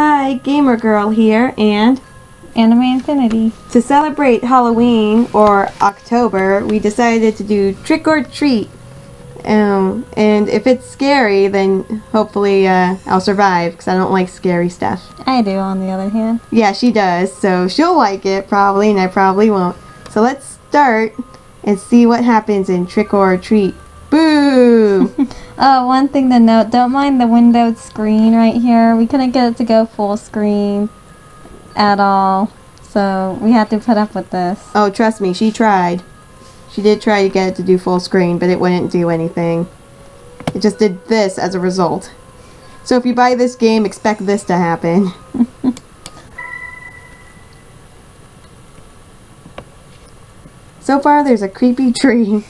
Hi, Gamer Girl here, and Anime Infinity. to celebrate Halloween, or October, we decided to do trick or treat. And if it's scary, then hopefully I'll survive, because I don't like scary stuff. I do, on the other hand. Yeah, she does, so she'll like it probably, and I probably won't. So let's start and see what happens in trick or treat. Boo! One thing to note, don't mind the windowed screen right here. We couldn't get it to go full screen at all, so we had to put up with this. Oh, trust me, she tried. She did try to get it to do full screen, but it wouldn't do anything. It just did this as a result. So if you buy this game, expect this to happen. So far, there's a creepy tree.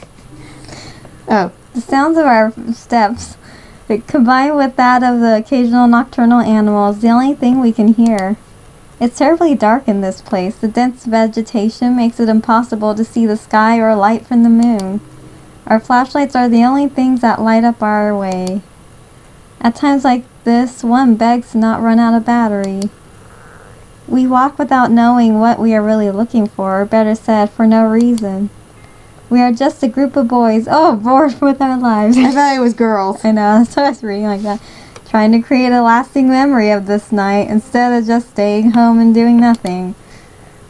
Oh. The sounds of our steps, combined with that of the occasional nocturnal animals, the only thing we can hear. It's terribly dark in this place. The dense vegetation makes it impossible to see the sky or light from the moon. Our flashlights are the only things that light up our way. At times like this, one begs to not run out of battery. We walk without knowing what we are really looking for, or better said, for no reason. We are just a group of boys, bored with our lives. I thought it was girls. I know, that's what I was reading like that. Trying to create a lasting memory of this night instead of just staying home and doing nothing.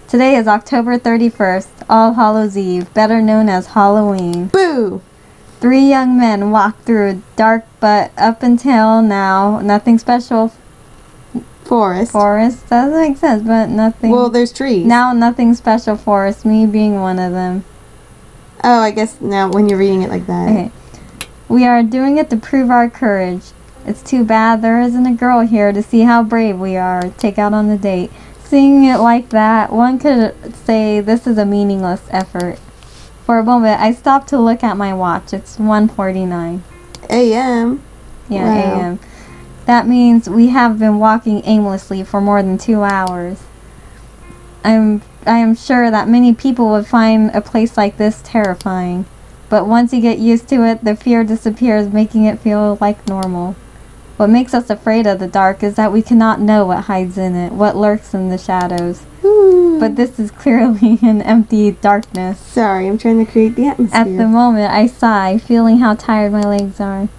Today is October 31st, All Hallows Eve, better known as Halloween. Boo! 3 young men walk through a dark but up until now nothing special Forest. Doesn't make sense, but nothing. Well, there's trees. Now nothing special forest, me being one of them. Oh, I guess now when you're reading it like that. Okay. We are doing it to prove our courage. It's too bad there isn't a girl here to see how brave we are, take out on the date. Seeing it like that, one could say this is a meaningless effort. For a moment, I stopped to look at my watch. It's 1:49 a.m. Yeah, Wow. a.m. That means we have been walking aimlessly for more than 2 hours. I am sure that many people would find a place like this terrifying. But once you get used to it, the fear disappears, making it feel like normal. What makes us afraid of the dark is that we cannot know what hides in it, what lurks in the shadows. Ooh. But this is clearly an empty darkness. Sorry, I'm trying to create the atmosphere. At the moment, I sigh, feeling how tired my legs are.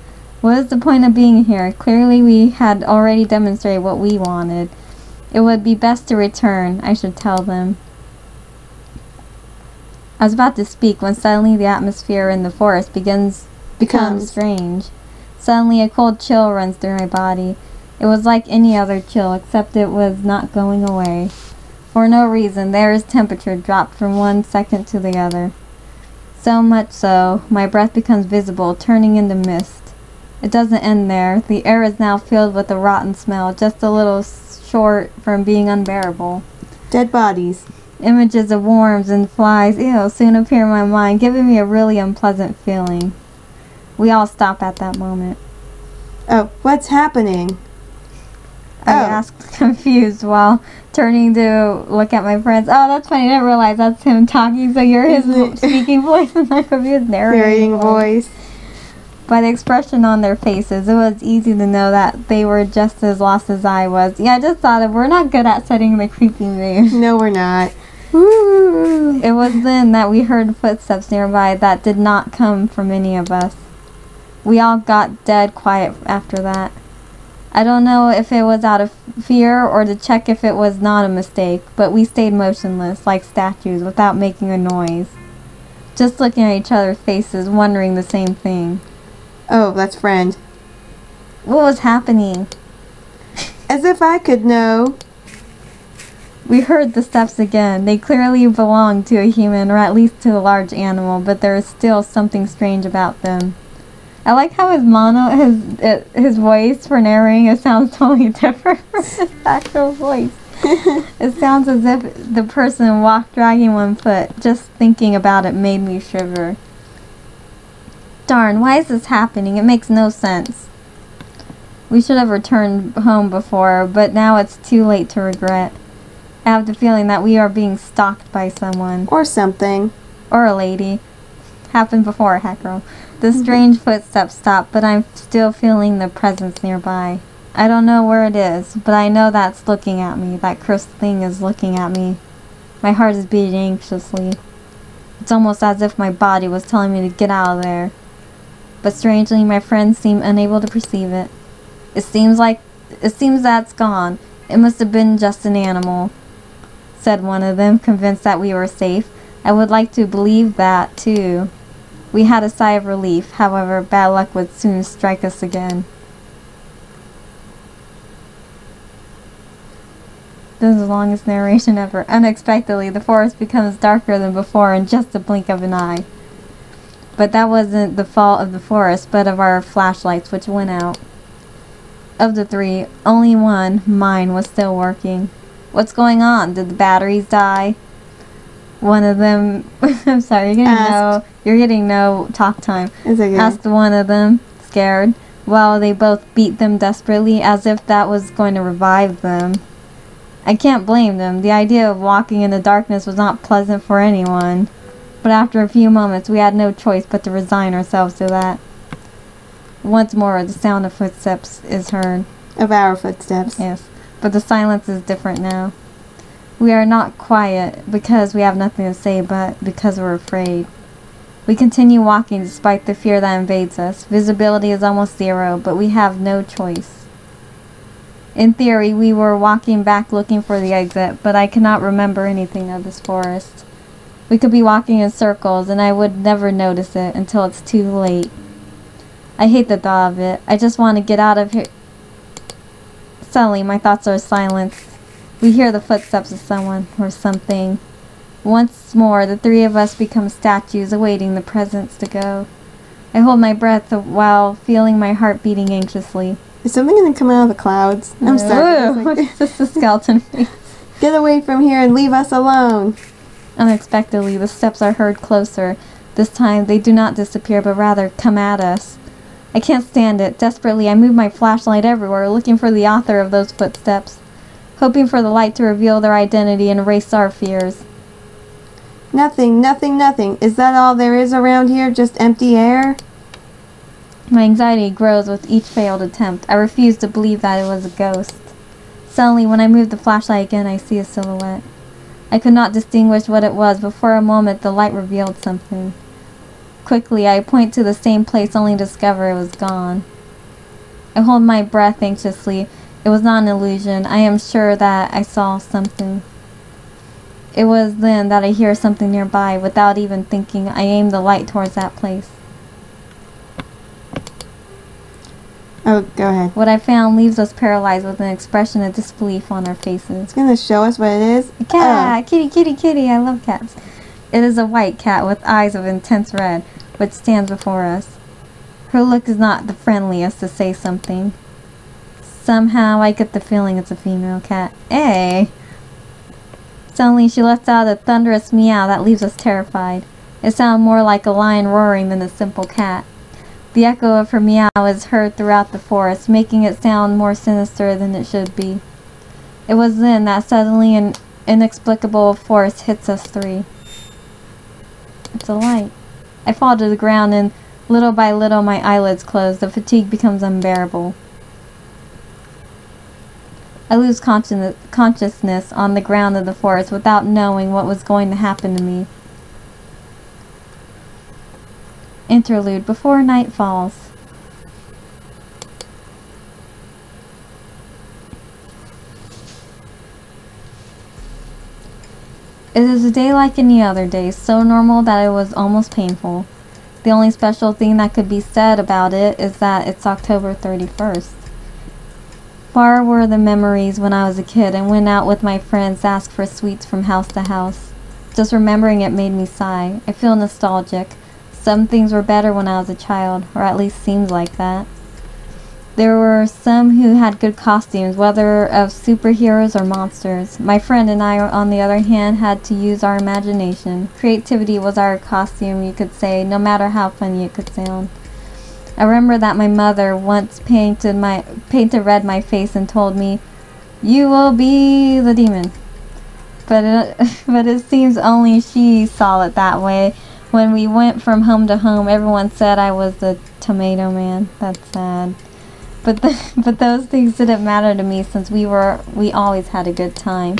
What is the point of being here? Clearly we had already demonstrated what we wanted. It would be best to return, I should tell them. I was about to speak when suddenly the atmosphere in the forest becomes strange. Suddenly a cold chill runs through my body. It was like any other chill, except it was not going away. For no reason, the air's temperature dropped from one second to the other. So much so, my breath becomes visible, turning into mist. It doesn't end there. The air is now filled with a rotten smell, just a little short from being unbearable. Dead bodies. Images of worms and flies, soon appear in my mind, giving me a really unpleasant feeling. We all stop at that moment. Oh, what's happening? I asked, confused, while turning to look at my friends. Oh, that's funny. I didn't realize that's him talking, so you're his speaking voice and I'm his narrating voice. By the expression on their faces, it was easy to know that they were just as lost as I was. Yeah, I just thought that we're not good at setting the creepy mood. No, we're not. Ooh. It was then that we heard footsteps nearby that did not come from any of us. We all got dead quiet after that. I don't know if it was out of fear or to check if it was not a mistake, but we stayed motionless, like statues, without making a noise. Just looking at each other's faces, wondering the same thing. Oh, that's Friend. What was happening? As if I could know. We heard the steps again. They clearly belonged to a human, or at least to a large animal, but there is still something strange about them. I like how his voice for narrating it sounds totally different from his actual voice. It sounds as if the person walked dragging one foot. Just thinking about it made me shiver. Darn, why is this happening? It makes no sense. We should have returned home before, but now it's too late to regret. I have the feeling that we are being stalked by someone. Or something. Or a lady. Happened before, Hackro. The strange footsteps stop, but I'm still feeling the presence nearby. I don't know where it is, but I know that's looking at me. That cursed thing is looking at me. My heart is beating anxiously. It's almost as if my body was telling me to get out of there. But strangely, my friends seem unable to perceive it. It seems that's gone. It must have been just an animal, said one of them, convinced that we were safe. I would like to believe that, too. We had a sigh of relief. However, bad luck would soon strike us again. This is the longest narration ever. Unexpectedly, the forest becomes darker than before in just a blink of an eye. But that wasn't the fault of the forest, but of our flashlights, which went out. Of the three, only one, mine, was still working. What's going on? Did the batteries die? One of them, I'm sorry, you're getting no talk time. It's okay. Asked one of them, scared, while they both beat them desperately as if that was going to revive them. I can't blame them. The idea of walking in the darkness was not pleasant for anyone. But after a few moments, we had no choice but to resign ourselves to that. Once more, the sound of footsteps is heard. Of our footsteps. Yes, but the silence is different now. We are not quiet because we have nothing to say, but because we're afraid. We continue walking despite the fear that invades us. Visibility is almost zero, but we have no choice. In theory, we were walking back looking for the exit, but I cannot remember anything of this forest. We could be walking in circles, and I would never notice it until it's too late. I hate the thought of it. I just want to get out of here. Suddenly, my thoughts are silenced. We hear the footsteps of someone or something. Once more, the three of us become statues awaiting the presence to go. I hold my breath while feeling my heart beating anxiously. Is something going to come out of the clouds? I'm sorry. It's just a skeleton face. Get away from here and leave us alone. Unexpectedly, the steps are heard closer. This time, they do not disappear, but rather come at us. I can't stand it. Desperately, I move my flashlight everywhere, looking for the author of those footsteps, hoping for the light to reveal their identity and erase our fears. Nothing, nothing, nothing. Is that all there is around here? Just empty air? My anxiety grows with each failed attempt. I refuse to believe that it was a ghost. Suddenly, when I move the flashlight again, I see a silhouette. I could not distinguish what it was, but for a moment the light revealed something. Quickly, I point to the same place only to discover it was gone. I hold my breath anxiously. It was not an illusion. I am sure that I saw something. It was then that I hear something nearby. Without even thinking, I aim the light towards that place. Oh, go ahead. What I found leaves us paralyzed with an expression of disbelief on our faces. It's going to show us what it is? A cat! Oh. Kitty, kitty, kitty! I love cats. It is a white cat with eyes of intense red, which stands before us. Her look is not the friendliest, to say something. Somehow I get the feeling it's a female cat. Hey! Suddenly she lets out a thunderous meow that leaves us terrified. It sounded more like a lion roaring than a simple cat. The echo of her meow is heard throughout the forest, making it sound more sinister than it should be. It was then that suddenly an inexplicable force hits us three. It's a light. I fall to the ground and little by little my eyelids close. The fatigue becomes unbearable. I lose consciousness on the ground of the forest without knowing what was going to happen to me. Interlude before night falls. It is a day like any other day, so normal that it was almost painful. The only special thing that could be said about it is that it's October 31st. Far were the memories when I was a kid and went out with my friends to ask for sweets from house to house. Just remembering it made me sigh. I feel nostalgic. Some things were better when I was a child, or at least seems like that. There were some who had good costumes, whether of superheroes or monsters. My friend and I, on the other hand, had to use our imagination. Creativity was our costume, you could say, no matter how funny it could sound. I remember that my mother once painted red my face and told me, "You will be the demon." But it seems only she saw it that way. When we went from home to home, everyone said I was the tomato man. That's sad. but those things didn't matter to me since we always had a good time.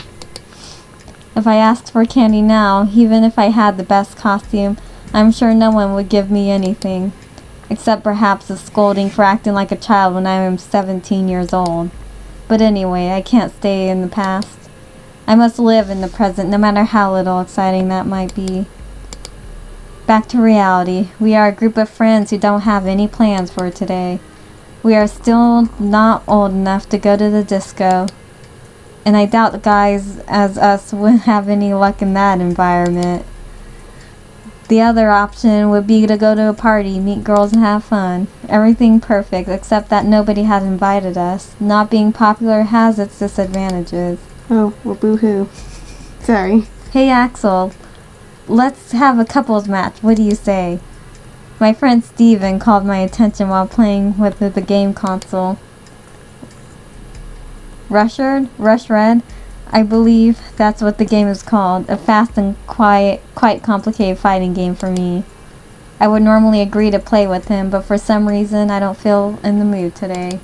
If I asked for candy now, even if I had the best costume, I'm sure no one would give me anything, except perhaps a scolding for acting like a child when I am 17 years old. But anyway, I can't stay in the past. I must live in the present, no matter how little exciting that might be. Back to reality. We are a group of friends who don't have any plans for today. We are still not old enough to go to the disco, and I doubt the guys as us would have any luck in that environment. The other option would be to go to a party, meet girls and have fun. Everything perfect, except that nobody had invited us. Not being popular has its disadvantages. Oh, well, boo-hoo. Sorry. Hey Axel, let's have a couples match. What do you say? My friend Steven called my attention while playing with the game console. Rush Red? I believe that's what the game is called. A fast and quite complicated fighting game for me. I would normally agree to play with him, but for some reason I don't feel in the mood today.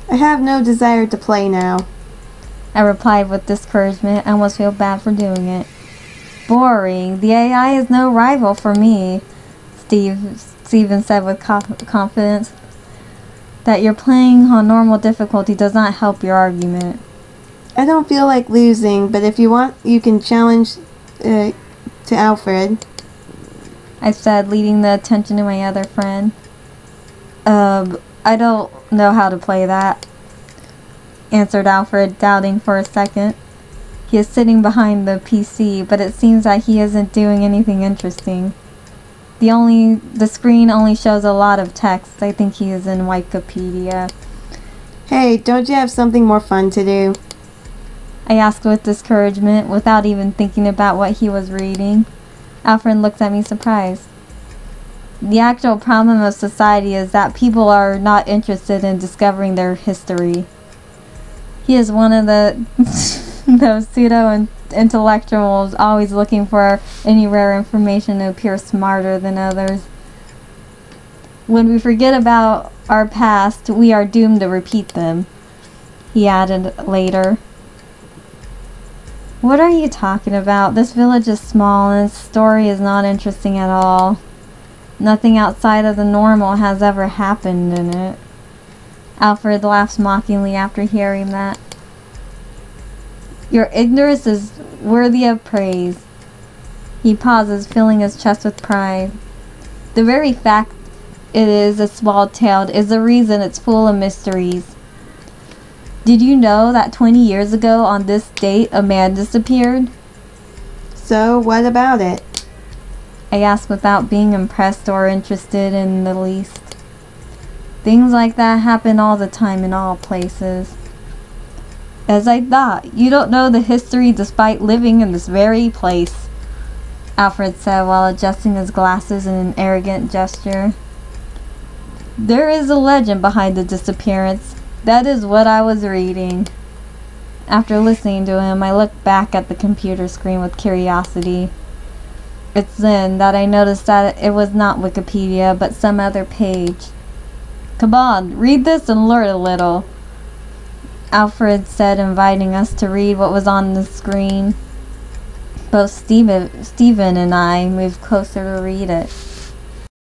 I have no desire to play now. I replied with discouragement. I almost feel bad for doing it. Boring. The AI is no rival for me, Steven said with confidence. That you're playing on normal difficulty does not help your argument. I don't feel like losing, but if you want, you can challenge to Alfred. I said, leading the attention to my other friend. I don't know how to play that, answered Alfred, doubting for a second. He is sitting behind the PC, but it seems that he isn't doing anything interesting. The screen only shows a lot of text. I think he is in Wikipedia. Hey, don't you have something more fun to do? I asked with discouragement, without even thinking about what he was reading. Alfred looked at me surprised. The actual problem of society is that people are not interested in discovering their history. He is one of those pseudo-intellectuals always looking for any rare information to appear smarter than others. When we forget about our past, we are doomed to repeat them, he added later. What are you talking about? This village is small and its story is not interesting at all. Nothing outside of the normal has ever happened in it. Alfred laughed mockingly after hearing that. Your ignorance is worthy of praise. He pauses, filling his chest with pride. The very fact it is a small-tailed is the reason it's full of mysteries. Did you know that 20 years ago on this date a man disappeared? So, what about it? I asked without being impressed or interested in the least. Things like that happen all the time in all places. As I thought, you don't know the history despite living in this very place, Alfred said while adjusting his glasses in an arrogant gesture. There is a legend behind the disappearance. That is what I was reading. After listening to him, I looked back at the computer screen with curiosity. It's then that I noticed that it was not Wikipedia, but some other page. Come on, read this and learn a little, Alfred said, inviting us to read what was on the screen. Both Steven and I moved closer to read it.